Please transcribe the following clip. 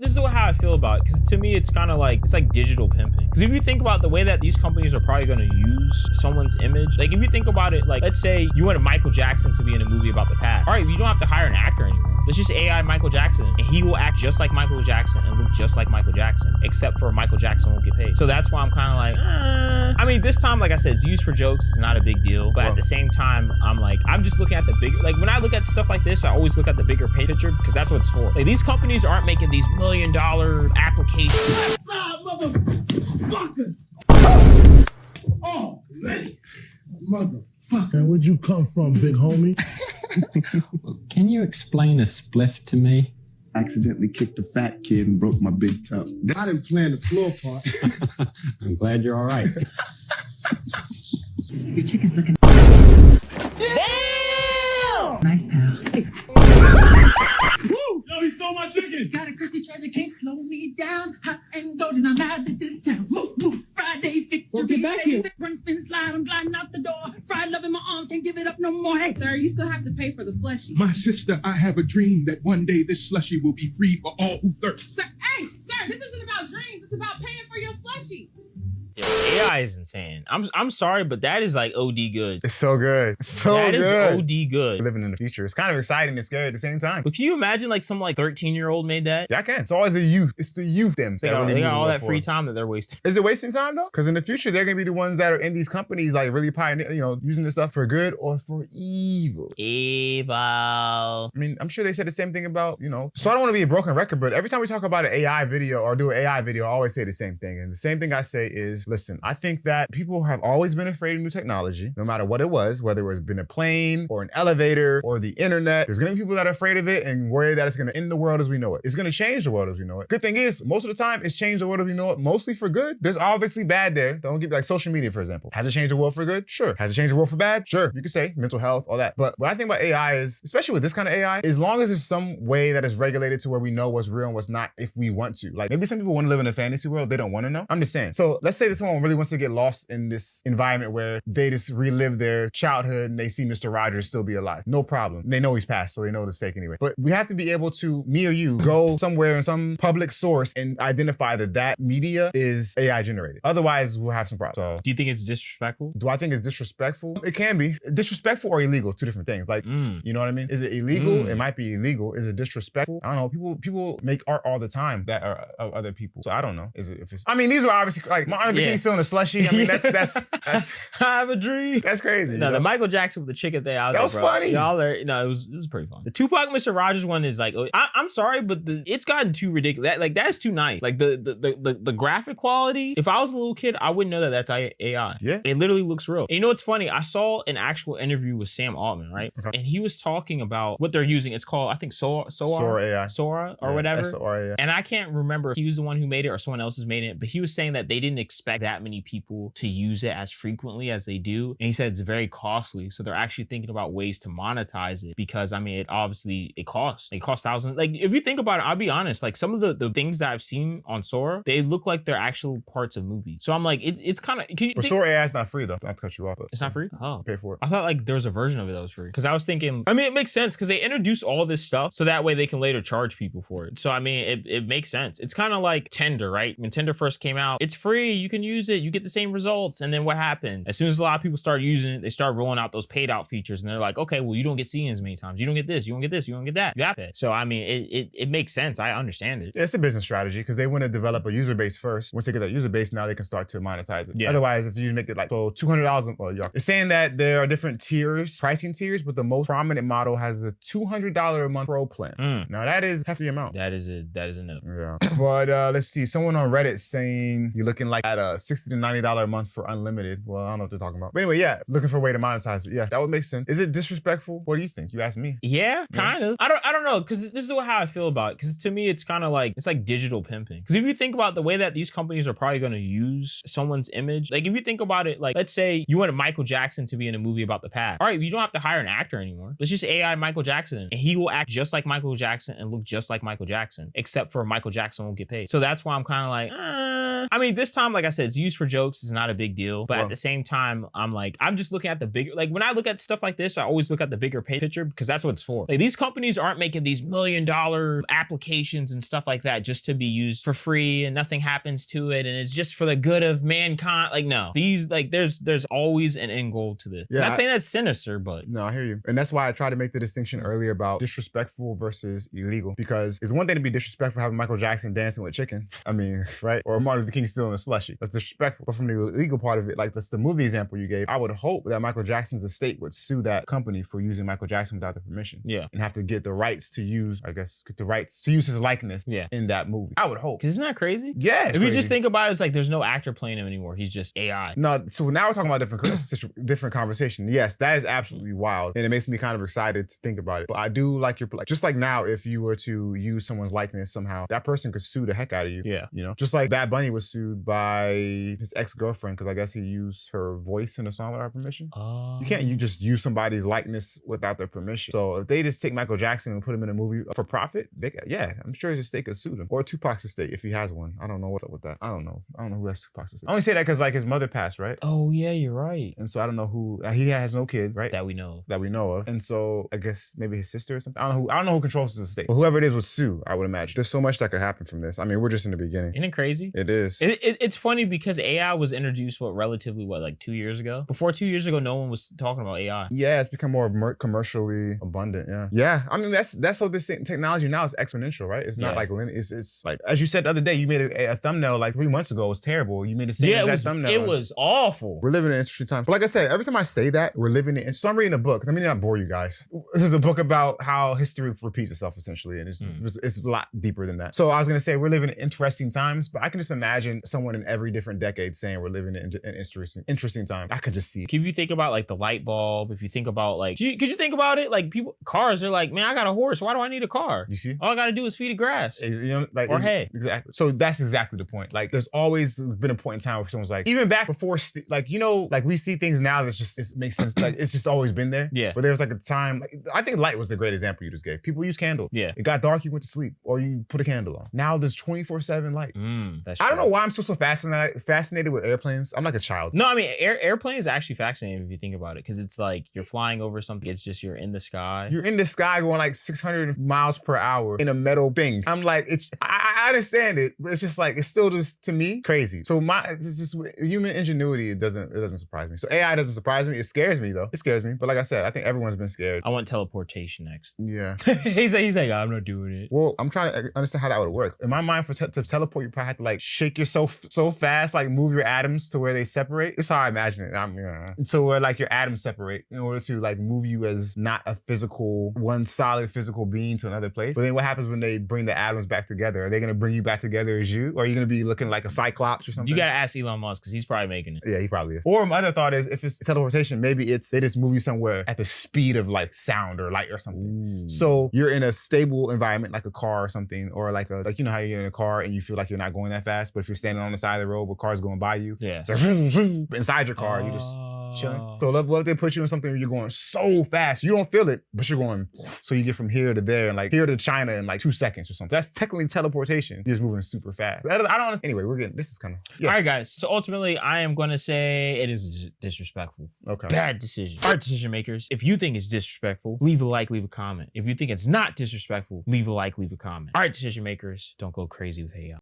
This is how I feel about it, because to me, it's kind of like, it's like digital pimping. Because if you think about the way that these companies are probably going to use someone's image, like if you think about it, like let's say you wanted Michael Jackson to be in a movie about the past. All right, you don't have to hire an actor anymore. Let's just AI Michael Jackson, and he will act just like Michael Jackson and look just like Michael Jackson, except for Michael Jackson won't get paid. So that's why I'm kind of like, I mean, this time, like I said, it's used for jokes. It's not a big deal. But at the same time, I'm just looking at the bigger, like when I look at stuff like this, I always look at the bigger picture because that's what it's for. Like these companies aren't making these $1 million applications. What's up, motherfuckers? Oh, man. Motherfucker. Where'd you come from, big homie? Can you explain a spliff to me? Accidentally kicked a fat kid and broke my big toe. I didn't plan the floor part. I'm glad you're all right. Your chicken's looking. Damn! Nice, pal. Woo! Yo, he stole my chicken! Got a crispy treasure, can't slow me down. Hot and golden, I'm out of this town. Move, move, Friday victory. Well, get back here. Run, spin, slide, I'm gliding out the door. Fried love in my arms, can't give it up no more. Hey. Sir, you still have to pay for the slushie. My sister, I have a dream that one day this slushie will be free for all who thirst. Sir, hey, sir, this isn't about dreams. It's about paying for your slushie. Yo, AI is insane. I'm sorry, but that is like OD good. It's so good. It's so That is good. OD good. Living in the future. It's kind of exciting and scary at the same time. But can you imagine like some like 13-year-old made that? Yeah, I can. It's always the youth. It's the youth them. They got all that free time that they're wasting. Is it wasting time though? Because in the future, they're gonna be the ones that are in these companies like really pioneer, using this stuff for good or for evil. Evil. I mean, I'm sure they said the same thing about, So I don't want to be a broken record, but every time we talk about an AI video or do an AI video, I always say the same thing. And the same thing I say is, listen, I think that people have always been afraid of new technology, no matter what it was, whether it was been a plane or an elevator or the internet. There's gonna be people that are afraid of it and worry that it's gonna end the world as we know it. It's gonna change the world as we know it. Good thing is, most of the time, it's changed the world as we know it, mostly for good. There's obviously bad there. Don't give like social media, for example. Has it changed the world for good? Sure. Has it changed the world for bad? Sure. You could say mental health, all that. But what I think about AI is, especially with this kind of AI, as long as there's some way that is regulated to where we know what's real and what's not if we want to. Like maybe some people want to live in a fantasy world, they don't want to know. I'm just saying. So let's say that someone really wants to get lost in this environment where they just relive their childhood and they see Mr. Rogers still be alive. No problem. They know he's passed, so they know it's fake anyway. But we have to be able to, me or you, go somewhere in some public source and identify that media is AI generated. Otherwise, we'll have some problems. So, Do you think it's disrespectful? do I think it's disrespectful? It can be. Disrespectful or illegal, two different things. Like, you know what I mean? Is it illegal? It might be illegal. Is it disrespectful? I don't know. People make art all the time that are of other people. So I don't know. I mean, these are obviously like Martin Luther King still in a slushie. I mean, that's I have a dream. That's crazy. No, the Michael Jackson with the chicken thing, That was funny. Y'all are, it was pretty fun. The Tupac Mr. Rogers one is like, I'm sorry, but it's gotten too ridiculous. That's too nice. Like the graphic quality. If I was a little kid, I wouldn't know that that's AI. Yeah. It literally looks real. And you know what's funny? I saw an actual interview with Sam Altman, right? Okay. And he was talking about what they're using. It's called, I think, Sora AI. Sora or whatever. Sora, yeah. And I can't remember if he was the one who made it or someone else has made it, but he was saying that they didn't expect that many people to use it as frequently as they do. And he said it's very costly. So they're actually thinking about ways to monetize it because, I mean, it costs. It costs thousands. Like, if you think about it, I'll be honest, like some of the things that I've seen on Sora, they look like they're actual parts of movies. So I'm like, it's kind of... But Sora AI is not free though. Not to cut you off. But it's not free? Oh. Pay for it. I thought like there was a version of it that was free. Because I was thinking, I mean, it makes sense because they introduce all this stuff so that way they can later charge people for it. So I mean, it makes sense. It's kind of like Tinder, right? When Tinder first came out, it's free, you can use it, you get the same results. And then what happened? As soon as a lot of people start using it, they start rolling out those paid out features and they're like, okay, well, you don't get seen as many times. You don't get this, you don't get this, you don't get that. You have it. So I mean, it makes sense. I understand it. Yeah, it's a business strategy because they want to develop a user base first. Once they get that user base, now they can start to monetize it. Yeah. Otherwise, if you make it like $200, well, it's saying that there are different tiers, pricing tiers, but the most prominent model has a $200 a month pro plan. Now that is half the amount. That is a no. Yeah. But let's see. Someone on Reddit saying you're looking like at a $60 to $90 a month for unlimited. Well, I don't know what they're talking about. But anyway, yeah, looking for a way to monetize it. Yeah, that would make sense. Is it disrespectful? What do you think? You asked me. Yeah, kind of. I don't know, because this is how I feel about it. Because to me, it's kind of like, it's like digital pimping. Because if you think about the way that these companies are probably going to use someone's image, like if you think about it, like let's say you wanted Michael Jackson to be in a movie about the past. All right, you don't have to hire an actor anymore. Let's just AI Michael Jackson, and he will act just like Michael Jackson and look just like Michael Jackson, except for Michael Jackson won't get paid. So that's why I'm kind of like, I mean, this time, like I said, said, it's used for jokes. It's not a big deal. But Well- at the same time, I'm just looking at the bigger, like when I look at stuff like this, I always look at the bigger picture because that's what it's for. Like these companies aren't making these $1 million applications and stuff like that just to be used for free and nothing happens to it. And it's just for the good of mankind. Like, no, these like there's always an end goal to this. Yeah, Not saying that's sinister, but No, I hear you. And that's why I tried to make the distinction earlier about disrespectful versus illegal. Because it's one thing to be disrespectful having Michael Jackson dancing with chicken. I mean, right? Or Martin Luther King stealing a slushie. That's disrespectful. But from the illegal part of it, like that's the movie example you gave, I would hope that Michael Jackson's estate would sue that company for using Michael Jackson without the permission. yeah. And have to get the rights to use, I guess, get the rights to use his likeness Yeah. in that movie. I would hope. Cause isn't that crazy? Yeah. it's If you crazy. just think about it, it's like there's no actor playing him anymore. He's just AI. No, so now we're talking about different conversation. Yes, that is absolutely wild, and it makes me kind of excited to think about it. But I do like just like now, if you were to use someone's likeness somehow, that person could sue the heck out of you. Yeah. You know, just like Bad Bunny was sued by his ex-girlfriend because I guess he used her voice in a song without permission. You can't just use somebody's likeness without their permission. So if they just take Michael Jackson and put him in a movie for profit, I'm sure his estate could sue them. Or Tupac's estate if he has one. I don't know what's up with that. I don't know who has Tupac's estate. I only say that because like his mother passed, right? Oh yeah, you're right. And so I don't know who he has no kids, right? That we know. That we know of. And so I guess maybe his sister or something. I don't know who controls his estate. But whoever it is would sue, I would imagine. There's so much that could happen from this. I mean, we're just in the beginning. Isn't it crazy? It is. It's funny because AI was introduced relatively like 2 years ago. Before 2 years ago, no one was talking about AI. Yeah, it's become more commercially abundant. Yeah. Yeah. I mean, that's how this technology now is exponential, right? It's not Yeah. like linear. It's like, as you said the other day, you made a thumbnail like 3 months ago. It was terrible. You made the same Yeah, exact thumbnail. it was awful. We're living in interesting times. But like I said, every time I say that, we're living in. So I'm reading a book. Let me not bore you guys. There's a book about how history repeats itself, essentially, and it's a lot deeper than that. So I was gonna say we're living in interesting times, but I can just imagine someone in every different decade saying we're living in interesting times. I could just see it. If you think about like the light bulb, if you think about like, could you think about it? Like cars are like, man, I got a horse. Why do I need a car? You see? All I gotta do is feed it grass. You know, like Or hay. Exactly. So that's exactly the point. Like, there's always been a point in time where someone's like, even back before, like, you know, like we see things now that's just, it makes sense. Like, it's just always been there. Yeah. But there was like a time, like, I think light was the great example you just gave. People use candles. Yeah. It got dark, you went to sleep, or you put a candle on. Now there's 24/7 light. That's I don't true. know why I'm so fascinated with airplanes. I'm like a child. No, I mean, airplane is actually fascinating if you think about it, because it's like you're flying over something. It's just you're in the sky. You're in the sky going like 600 miles per hour in a metal thing. I'm like, I understand it, but it's just like, it's still just, to me, crazy. So it's just human ingenuity, it doesn't surprise me. So AI doesn't surprise me. It scares me though. It scares me. But like I said, I think everyone's been scared. I want teleportation next. Yeah. he's like, I'm not doing it. Well, I'm trying to understand how that would work. In my mind, to teleport, you probably have to like shake yourself so fast, like move your atoms to where they separate. That's how I imagine it. So where like your atoms separate in order to like move you as not a one solid physical being to another place. But then what happens when they bring the atoms back together? Are they gonna bring you back together as you? Or are you gonna be looking like a cyclops or something? You gotta ask Elon Musk because he's probably making it. Yeah, he probably is. Or my other thought is, if it's teleportation, maybe they just move you somewhere at the speed of like sound or light or something. So you're in a stable environment like a car or something, or like you know how you're in a car and you feel like you're not going that fast, but if you're standing on the side of the road with cars going by you, Yeah. it's like vroom, vroom, inside your car, you just chilling. So what if they put you in something where you're going so fast, you don't feel it, but you're going, so you get from here to there and like here to China in like 2 seconds or something. That's technically teleportation. You're just moving super fast. I don't. Anyway, this is kind of. Yeah. All right, guys. So ultimately, I am going to say it is disrespectful. Okay. Bad decision. All right, decision makers. If you think it's disrespectful, leave a like, leave a comment. If you think it's not disrespectful, leave a like, leave a comment. All right, decision makers. Don't go crazy with AI.